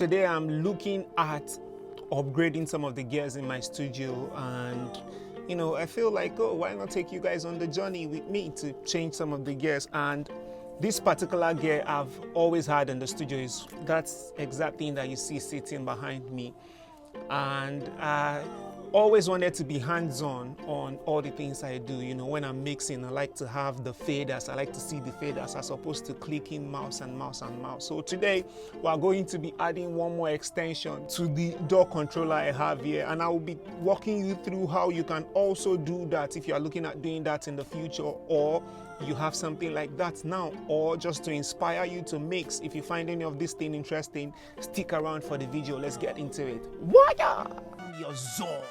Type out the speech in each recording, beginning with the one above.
Today I'm looking at upgrading some of the gears in my studio, and I feel like, why not take you guys on the journey with me to change some of the gears. And this particular gear I've always had in the studio is that's exact thing that you see sitting behind me, and I always wanted to be hands-on on all the things I do. When I'm mixing, I like to have the faders. I like to see the faders as opposed to clicking mouse and mouse and mouse. So today we're going to be adding one more extension to the door controller I have here, and I will be walking you through how you can also do that if you are looking at doing that in the future, or you have something like that now, or just to inspire you to mix. If you find any of this thing interesting, stick around for the video. Let's get into it. Wire your zone.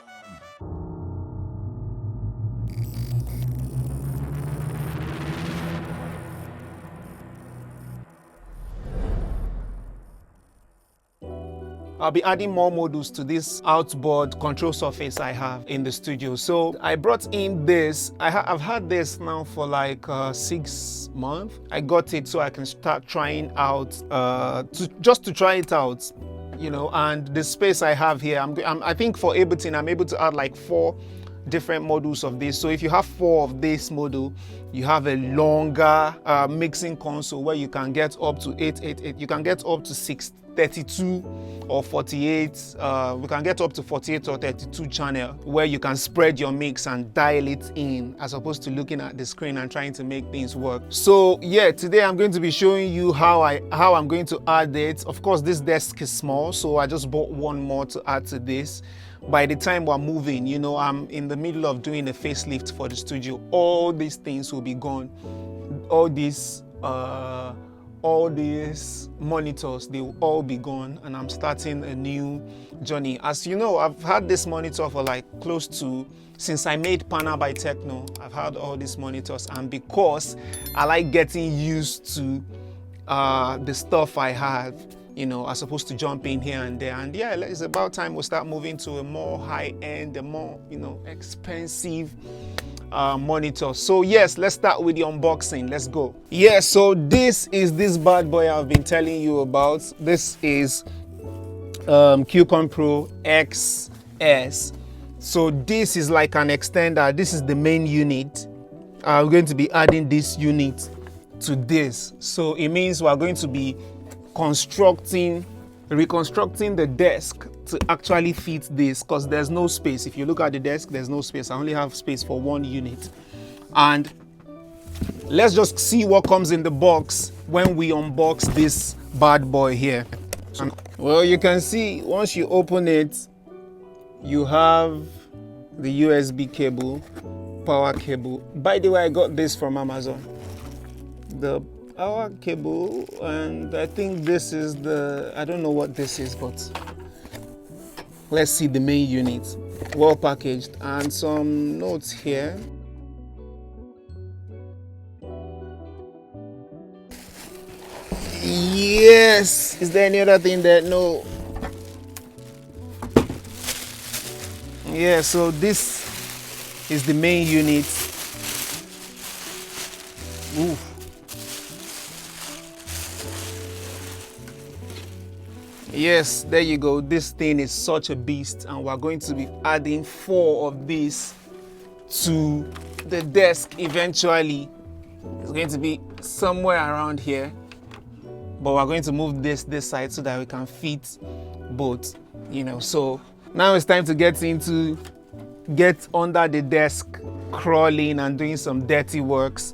I'll be adding more modules to this outboard control surface I have in the studio. So I brought in this. I've had this now for like 6 months. I got it so I can start trying out, just to try it out, and the space I have here, I think for Ableton, I'm able to add like 4 different models of this. So if you have 4 of this model, you have a longer mixing console where you can get up to 888. You can get up to 632 or 48. We can get up to 48 or 32 channel where you can spread your mix and dial it in, as opposed to looking at the screen and trying to make things work. So yeah, today I'm going to be showing you how I'm going to add it. Of course, this desk is small, so I just bought one more to add to this. By the time we're moving, I'm in the middle of doing a facelift for the studio. All these things will be gone. All these monitors, they will all be gone, and I'm starting a new journey. As you know, I've had this monitor for like since I made Pana by Techno. I've had all these monitors, and because I like getting used to the stuff I have, as opposed to jumping here and there. And yeah, it's about time we start moving to a more high-end, a more, expensive monitor. So yes, let's start with the unboxing. Let's go. Yeah, so this is this bad boy I've been telling you about. This is QCon Pro XS. So this is like an extender. This is the main unit. We're going to be adding this unit to this. So it means we're going to be reconstructing the desk to actually fit this, because there's no space. If you look at the desk, there's no space. I only have space for one unit. And let's just see what comes in the box when we unbox this bad boy here. Well, you can see once you open it, you have the USB cable, power cable. By the way, I got this from Amazon. The power cable, and I think this is I don't know what this is, but let's see the main unit. Well packaged, and some notes here. Yes! Is there any other thing there? No. Yeah, so this is the main unit. Oof. Yes, there you go. This thing is such a beast, and we're going to be adding 4 of these to the desk eventually. It's going to be somewhere around here, but we're going to move this side so that we can fit both, So now it's time to get under the desk, crawling and doing some dirty works,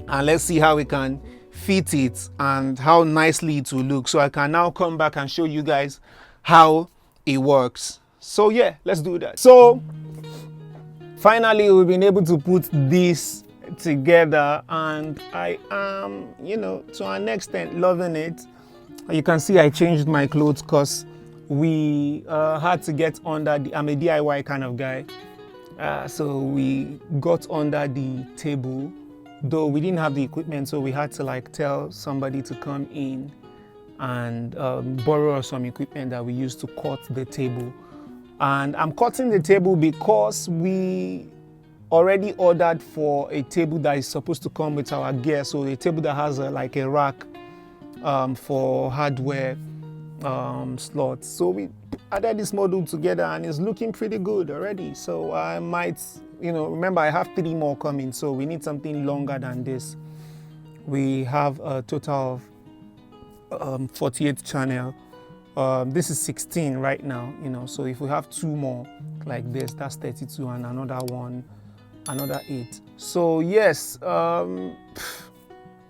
and let's see how we can fit it and how nicely it will look, so I can now come back and show you guys how it works. So yeah, let's do that. So finally we've been able to put this together, and I am, to an extent loving it. You can see I changed my clothes because we had to get under I'm a DIY kind of guy, so we got under the table. Though we didn't have the equipment, so we had to tell somebody to come in and borrow some equipment that we used to cut the table. And I'm cutting the table because we already ordered for a table that is supposed to come with our gear. So a table that has a rack for hardware slots. So we added this module together and it's looking pretty good already. So I might, remember I have 3 more coming, so we need something longer than this. We have a total of 48 channel. This is 16 right now, so if we have 2 more like this, that's 32, and another 8. So yes,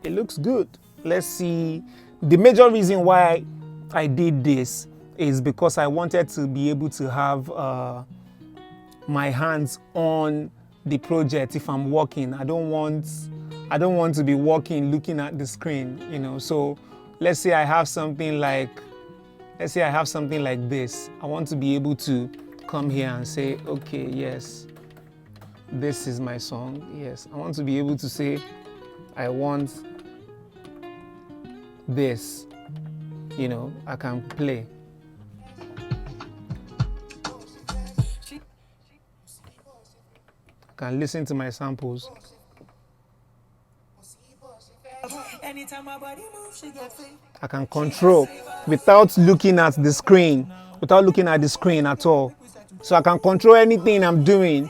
it looks good. Let's see. The major reason why I did this is because I wanted to be able to have my hands on the project if I'm working. I don't want to be working looking at the screen, so let's say I have something like this. I want to be able to come here and say, okay, yes, this is my song. Yes, I want to be able to say, I want this, I can play. I can listen to my samples. I can control without looking at the screen at all. So I can control anything I'm doing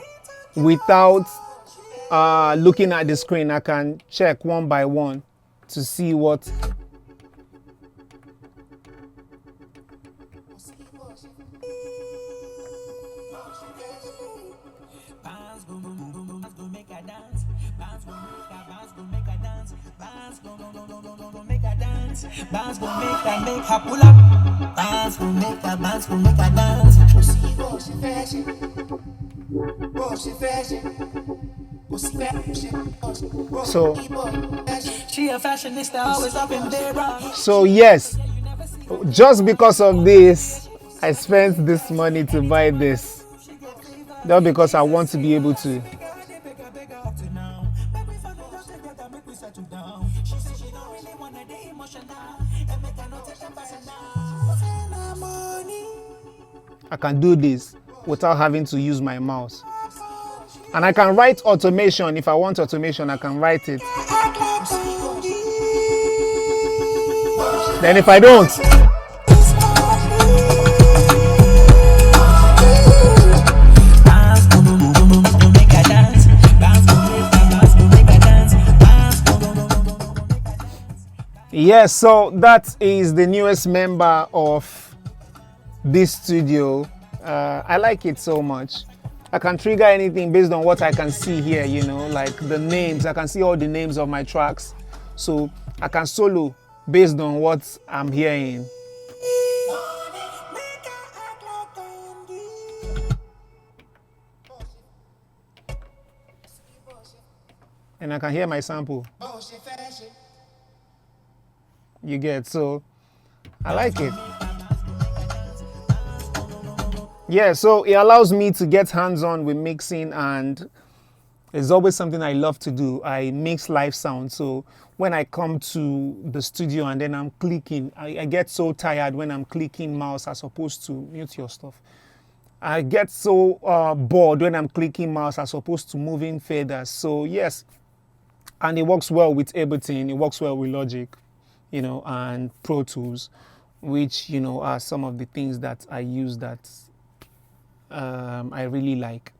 without looking at the screen. I can check one by one to see what. Bands gon' make her pull up. Bands gon' make her dance. Bossy fashion. So she a fashionista, always up in there. So yes, just because of this, I spent this money to buy this. Not because I want to be able to. I can do this without having to use my mouse. And I can write automation. If I want automation, I can write it. Then if I don't, yes, so that is the newest member of this studio. I like it so much. I can trigger anything based on what I can see here, like the names. I can see all the names of my tracks. So I can solo based on what I'm hearing. And I can hear my sample. You get, so I like it. Yeah, so it allows me to get hands-on with mixing, and it's always something I love to do. I mix live sound, so when I come to the studio and then I'm clicking, I get so tired when I'm clicking mouse as opposed to mute your stuff. I get so bored when I'm clicking mouse as opposed to moving faders. So yes, and it works well with Ableton, it works well with Logic, and Pro Tools, which, are some of the things that I use that I really like.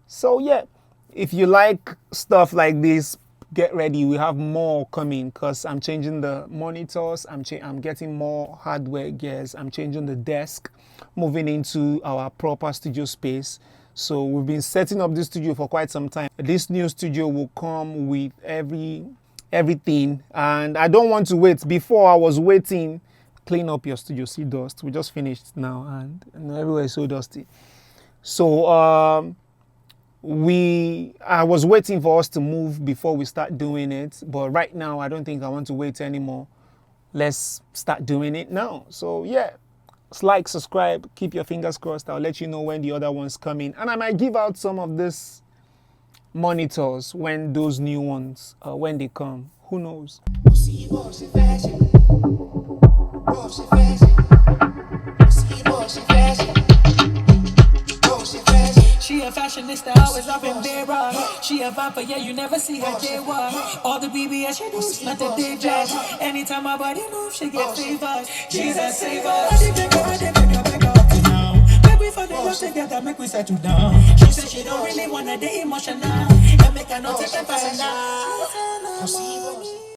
So yeah, if you like stuff like this, get ready. We have more coming because I'm changing the monitors. I'm getting more hardware gears. I'm changing the desk, moving into our proper studio space. So we've been setting up this studio for quite some time. This new studio will come with everything, and I don't want to wait. Before I was waiting. Clean up your studio, see dust. We just finished now, and everywhere is so dusty. So I was waiting for us to move before we start doing it, but right now I don't think I want to wait anymore. Let's start doing it now. So yeah, like, subscribe, keep your fingers crossed. I'll let you know when the other ones come in, and I might give out some of this monitors when those new ones when they come. Who knows? She a fashionista, always up in there. She a viper, yeah, you never see her day walk. All the BBS she does, not the day job. Anytime my body moves, she get favors. Jesus save us. I did beg her up to now. Make we for the love together, make we settle down. She said she don't really wanna date emotional. And make her not